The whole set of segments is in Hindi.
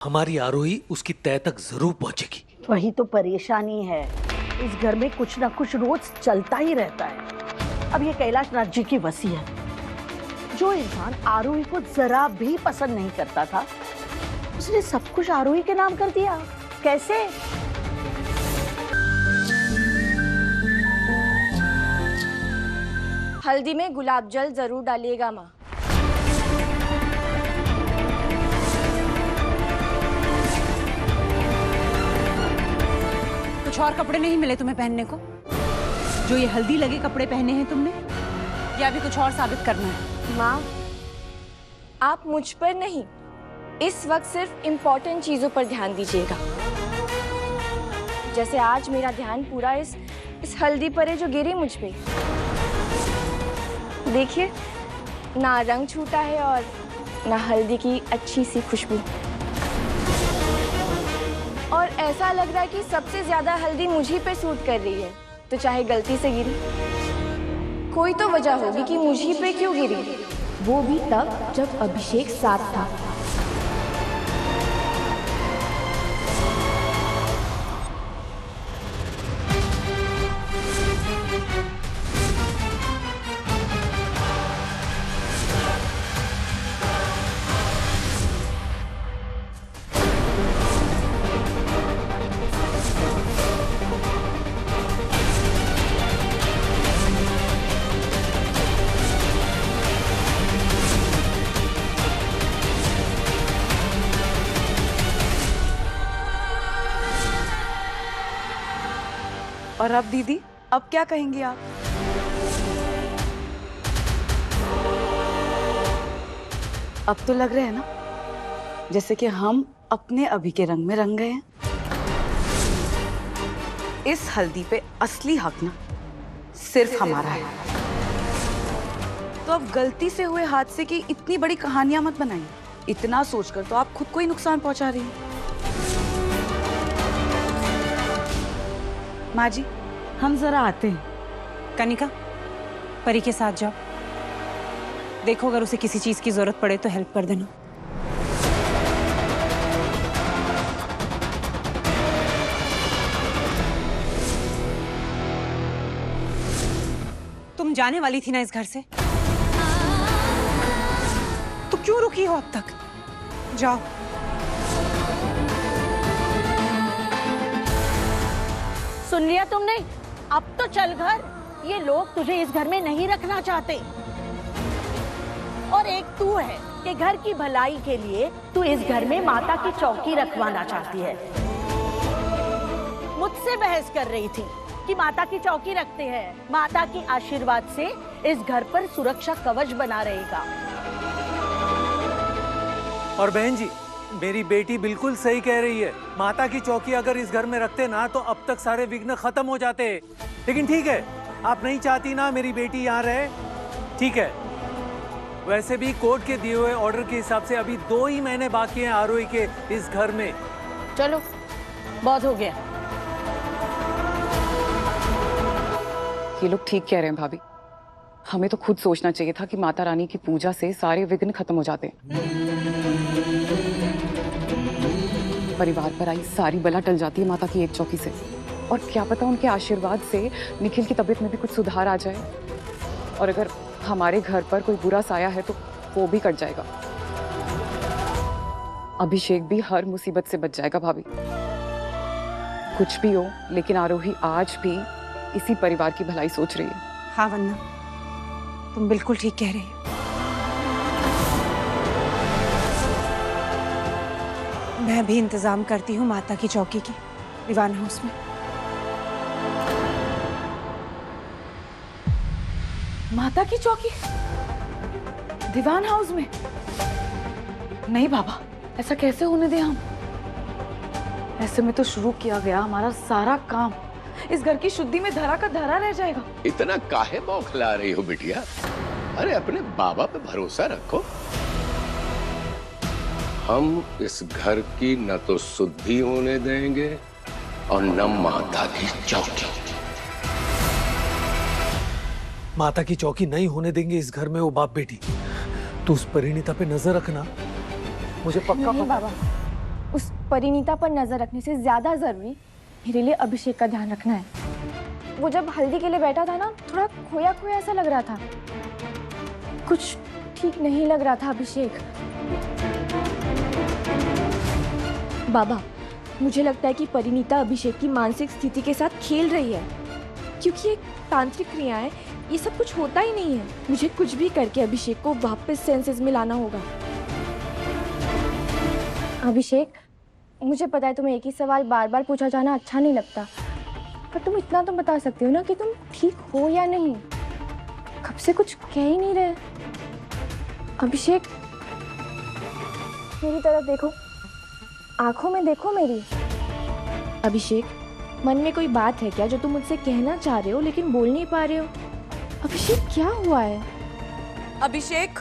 हमारी आरोही उसकी तय तक जरूर पहुंचेगी। वही तो परेशानी है, इस घर में कुछ ना कुछ रोज चलता ही रहता है। अब ये कैलाश नाथ जी की वसीयत, जो इंसान आरोही को जरा भी पसंद नहीं करता था, उसने सब कुछ आरोही के नाम कर दिया। कैसे? हल्दी में गुलाब जल जरूर डालिएगा माँ। कुछ और कपड़े नहीं मिले तुम्हें पहनने को? जो ये हल्दी लगे कपड़े पहने हैं तुमने, या अभी कुछ और साबित करना है? माँ, आप मुझ पर नहीं, इस वक्त सिर्फ इम्पोर्टेंट चीजों पर ध्यान दीजिएगा। जैसे आज मेरा ध्यान पूरा इस हल्दी पर है जो गिरी मुझ पे। देखिए, ना रंग छूटा है और ना हल्दी की अच्छी सी खुशबू, और ऐसा लग रहा है कि सबसे ज्यादा हल्दी मुझी पे सूट कर रही है। तो चाहे गलती से गिरी, कोई तो वजह होगी कि मुझी पे क्यों गिरी, वो भी तब जब अभिषेक साथ था। और अब दीदी, अब क्या कहेंगी आप? अब तो लग रहा है ना जैसे कि हम अपने अभी के रंग में रंग गए हैं। इस हल्दी पे असली हक ना सिर्फ हमारा है। तो अब गलती से हुए हादसे की इतनी बड़ी कहानियां मत बनाइए। इतना सोचकर तो आप खुद को ही नुकसान पहुंचा रही हैं। माँ जी, हम जरा आते हैं। कनिका, परी के साथ जाओ। देखो, अगर उसे किसी चीज की जरूरत पड़े तो हेल्प कर देना। तुम जाने वाली थी ना इस घर से, तो क्यों रुकी हो अब तक? जाओ। सुन लिया तुमने? अब तो चल घर। ये लोग तुझे इस घर में नहीं रखना चाहते, और एक तू है कि घर की भलाई के लिए तू इस घर में माता की चौकी रखवाना चाहती है। मुझसे बहस कर रही थी कि माता की चौकी रखते हैं, माता के आशीर्वाद से इस घर पर सुरक्षा कवच बना रहेगा। और बहन जी, मेरी बेटी बिल्कुल सही कह रही है। माता की चौकी अगर इस घर में रखते ना तो अब तक सारे विघ्न खत्म हो जाते। लेकिन ठीक है, आप नहीं चाहती ना मेरी बेटी यहाँ रहे, ठीक है। वैसे भी कोर्ट के दिए हुए ऑर्डर के हिसाब से अभी 2 ही महीने बाकी हैं आरोही के इस घर में। चलो, बहुत हो गया। ये लोग ठीक कह रहे हैं भाभी। हमें तो खुद सोचना चाहिए था कि माता रानी की पूजा से सारे विघ्न खत्म हो जाते। परिवार पर आई सारी बला टल जाती है माता की एक चौकी से। और क्या पता उनके आशीर्वाद से निखिल की तबीयत में भी कुछ सुधार आ जाए, और अगर हमारे घर पर कोई बुरा साया है तो वो भी कट जाएगा। अभिषेक भी हर मुसीबत से बच जाएगा भाभी। कुछ भी हो, लेकिन आरोही आज भी इसी परिवार की भलाई सोच रही है। हाँ वन्ना, तुम बिल्कुल ठीक कह रही हो। मैं भी इंतजाम करती हूँ माता की चौकी की दीवान हाउस में। माता की चौकी दीवान हाउस में? नहीं बाबा, ऐसा कैसे होने दे हम? ऐसे में तो शुरू किया गया हमारा सारा काम इस घर की शुद्धि में धरा का धरा रह जाएगा। इतना काहे बौखला रही हो बिटिया? अरे अपने बाबा पे भरोसा रखो। हम इस घर की न तो शुद्धि होने देंगे और न माता की चौकी। माता की चौकी नहीं होने देंगे इस घर में वो बाप बेटी। तो उस परिणीता पे नजर रखना। मुझे पक्का नहीं बाबा, उस परिणीता पर नजर रखने से ज्यादा जरूरी मेरे लिए अभिषेक का ध्यान रखना है। वो जब हल्दी के लिए बैठा था ना, थोड़ा खोया खोया ऐसा लग रहा था, कुछ ठीक नहीं लग रहा था अभिषेक। बाबा, मुझे लगता है कि परिणीता अभिषेक की मानसिक स्थिति के साथ खेल रही है, क्योंकि ये तांत्रिक क्रिया है, ये सब कुछ होता ही नहीं है। मुझे कुछ भी करके अभिषेक को वापस सेंसेस में लाना होगा। अभिषेक, मुझे पता है तुम्हें एक ही सवाल बार बार पूछा जाना अच्छा नहीं लगता, पर तुम इतना तो बता सकते हो ना कि तुम ठीक हो या नहीं। कब से कुछ कह ही नहीं रहे। अभिषेक, मेरी तरफ देखो, आंखों में देखो मेरी। अभिषेक, मन में कोई बात है क्या जो तुम मुझसे कहना चाह रहे हो लेकिन बोल नहीं पा रहे हो? अभिषेक, क्या हुआ है? अभिषेक,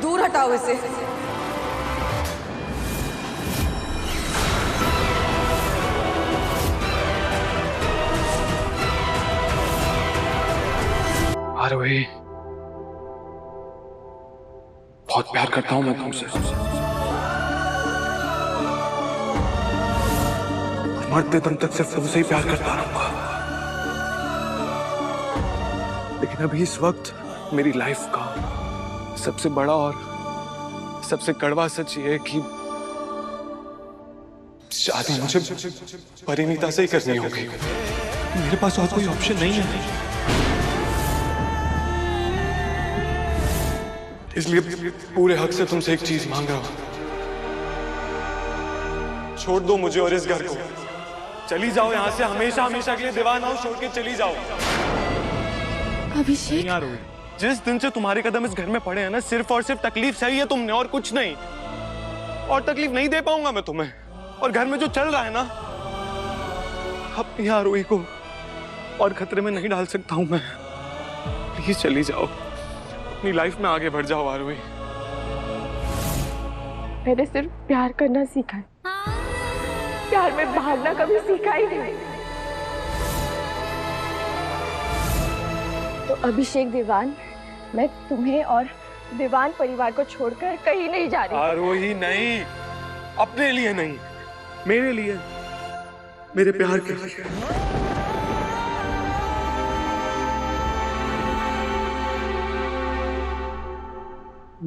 दूर हटाओ इसे। आरोही, बहुत प्यार करता हूं मैं तुमसे। मरते दम तक सिर्फ तुमसे ही प्यार करता रहूंगा। लेकिन अभी इस वक्त मेरी लाइफ का सबसे बड़ा और सबसे कड़वा सच ये है कि शादी मुझे परिणीता से ही करनी होगी। मेरे पास और कोई ऑप्शन नहीं है। इसलिए पूरे हक से तुमसे एक चीज मांग रहा हूं। छोड़ दो मुझे और इस घर को। चली जाओ यहाँ से, हमेशा हमेशा के लिए दीवान हाउस छोड़ के चली जाओ। अभिषेक, यार, जिस दिन से तुम्हारे कदम इस घर में पड़े हैं ना, सिर्फ और सिर्फ तकलीफ सही है तुमने, और कुछ नहीं। और तकलीफ नहीं दे पाऊंगा मैं तुम्हें। और घर में जो चल रहा है ना, अपनी आरोही को और खतरे में नहीं डाल सकता हूं मैं। प्लीज चली जाओ, अपनी लाइफ में आगे बढ़ जाओ आरोही। मैंने सिर्फ प्यार करना सीखा है, प्यार में भागना कभी सीखा ही नहीं। तो अभिषेक दीवान, मैं तुम्हें और दीवान परिवार को छोड़कर कहीं नहीं जा रही। आरोही नहीं, अपने लिए नहीं, मेरे लिए, मेरे प्यार के लिए।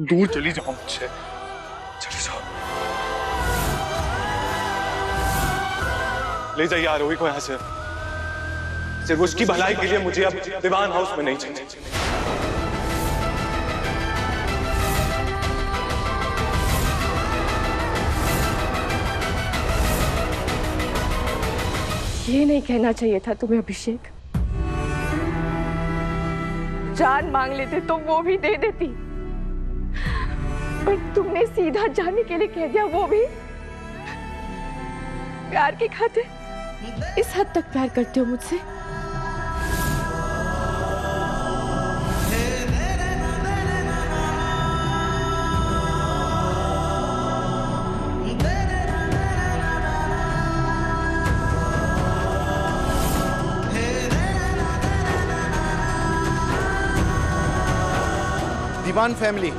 दूर चली जाओ मुझसे, चली जाओ। ले जाइए आरोही को यहाँ से। सिर्फ उसकी भलाई के लिए मुझे अब दीवान हाउस में नहीं चाहिए। ये नहीं कहना चाहिए था तुम्हें अभिषेक। जान मांग लेते तो वो भी दे देती, पर तुमने सीधा जाने के लिए कह दिया, वो भी प्यार की खातिर। इस हद तक प्यार करते हो मुझसे? दीवान फैमिली,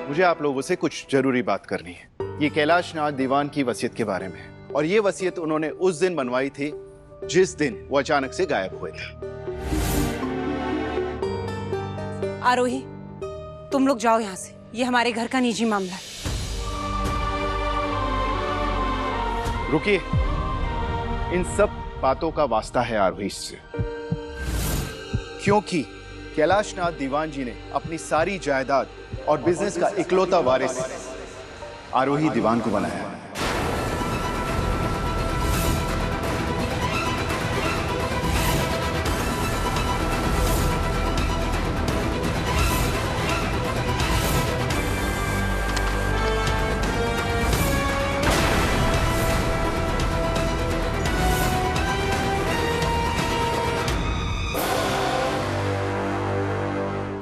मुझे आप लोगों से कुछ जरूरी बात करनी है। ये कैलाश नाथ दीवान की वसीयत के बारे में, और ये वसीयत उन्होंने उस दिन बनवाई थी जिस दिन वो अचानक से गायब हुए थे। आरोही, तुम लोग जाओ यहाँ से, ये हमारे घर का निजी मामला है। रुकिए, इन सब बातों का वास्ता है आरोही से, क्योंकि कैलाश नाथ दीवान जी ने अपनी सारी जायदाद और बिजनेस का इकलौता वारिस आरोही दीवान को बनाया है।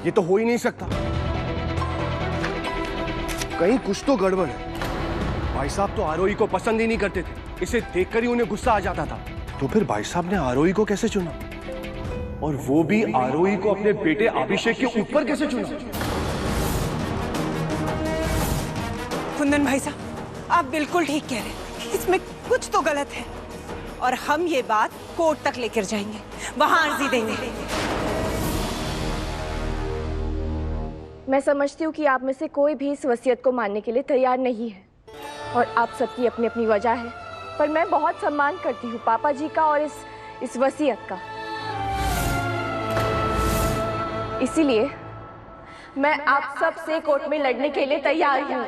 ये तो हो ही नहीं सकता, कहीं कुछ तो गड़बड़ है। भाई साहब तो आरोही को पसंद ही नहीं करते थे, इसे देखकर ही उन्हें गुस्सा आ जाता था। तो फिर भाई साहब ने आरोही को कैसे चुना, और वो भी आरोही को अपने बेटे अभिषेक के ऊपर कैसे चुना? कुंदन भाई साहब, आप बिल्कुल ठीक कह रहे हैं, इसमें कुछ तो गलत है और हम ये बात कोर्ट तक लेकर जाएंगे, वहां अर्जी देंगे। मैं समझती हूँ कि आप में से कोई भी इस वसीयत को मानने के लिए तैयार नहीं है और आप सबकी अपनी अपनी वजह है, पर मैं बहुत सम्मान करती हूँ पापा जी का और इस वसीयत का। इसीलिए मैं आप सब से कोर्ट में लड़ने के लिए तैयार हूँ।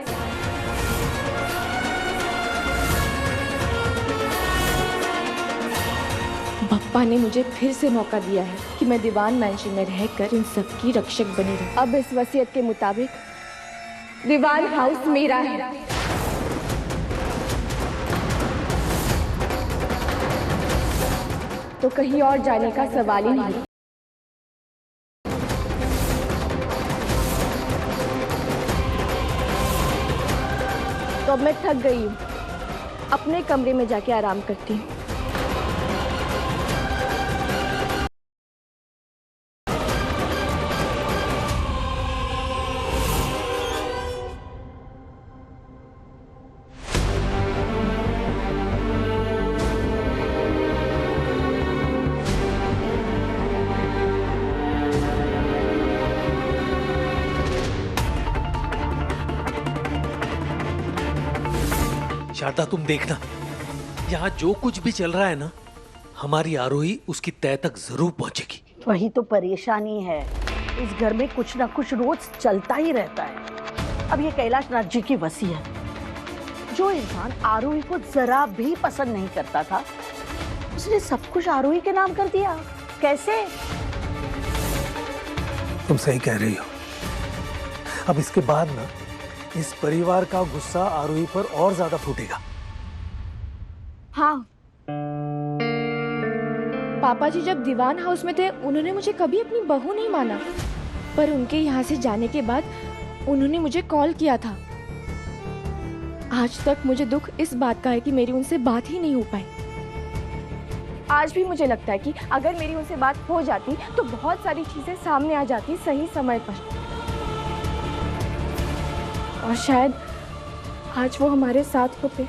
पप्पा ने मुझे फिर से मौका दिया है कि मैं दीवान मैंशन में रहकर इन सबकी रक्षक बनी रहूं। अब इस वसीयत के मुताबिक दीवान हाउस मेरा है। तो कहीं और जाने का सवाल ही नहीं। तो अब मैं थक गई हूँ, अपने कमरे में जाके आराम करती हूँ। शारदा, तुम देखना, यहाँ जो कुछ भी चल रहा है ना, हमारी आरोही उसकी तय तक जरूर पहुंचेगी। वही तो परेशानी है, इस घर में कुछ ना कुछ रोज चलता ही रहता है। अब ये कैलाश नाथ जी की वसीयत, जो इंसान आरोही को जरा भी पसंद नहीं करता था, उसने सब कुछ आरोही के नाम कर दिया। कैसे? तुम सही कह रही हो। अब इसके बाद ना इस परिवार का गुस्सा आरोही पर और ज्यादा फूटेगा। हाँ, पापा जी जब दीवान हाउस में थे उन्होंने मुझे कभी अपनी बहू नहीं माना, पर उनके यहाँ से जाने के बाद उन्होंने मुझे कॉल किया था। आज तक मुझे दुख इस बात का है कि मेरी उनसे बात ही नहीं हो पाई। आज भी मुझे लगता है कि अगर मेरी उनसे बात हो जाती तो बहुत सारी चीजें सामने आ जाती सही समय पर, और शायद आज वो हमारे साथ होते।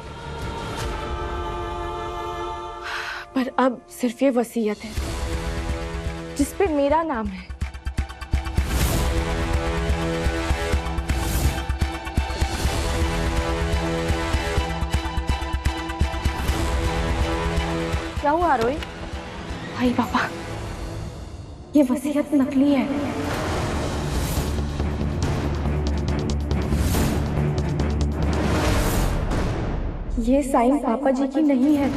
पर अब सिर्फ ये वसीयत है जिस पे मेरा नाम है। क्या हुआ आरोही? भाई पापा, ये वसीयत नकली है। ये साइन पापा जी की नहीं है।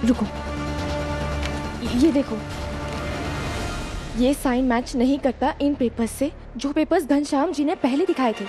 रुको, ये देखो, ये साइन मैच नहीं करता इन पेपर्स से जो पेपर्स घनश्याम जी ने पहले दिखाए थे।